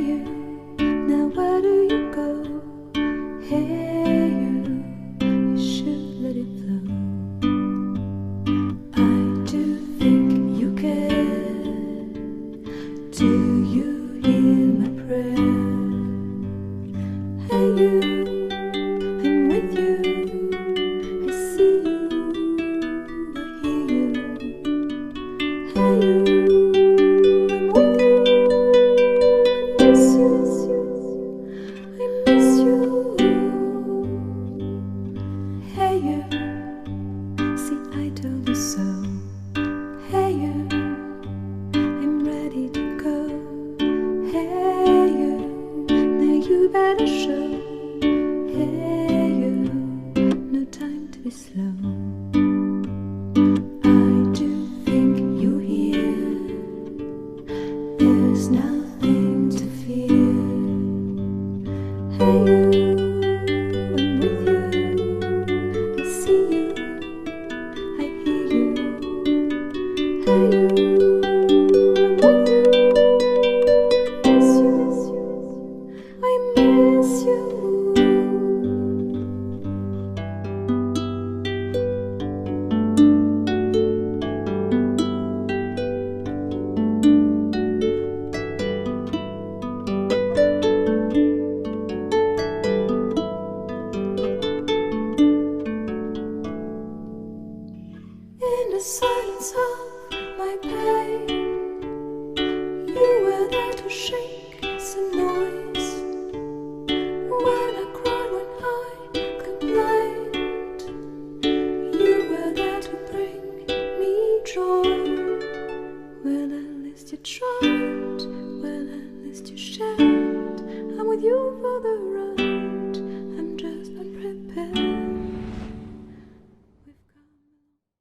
you, now where do you go? Hey you should let it flow. I do think you care. Do you hear my prayer? Hey you, I'm with you. I see you, I hear you. Hey you, I'm with you. I miss you, I miss you. Hey you, see I told you so. Hey you, I'm ready to go. Hey you, now you better show. Hey you, no time to be slow. I do think you hear. There's nothing to fear. Hey you, I'm with you. I see you, I hear you. Hey you, I'm with you. I miss you, I miss you. In the silence of my pain, you were there to shake some noise. When I cried, when I complained, you were there to bring me joy. Well, at least you tried, well, at least you shared.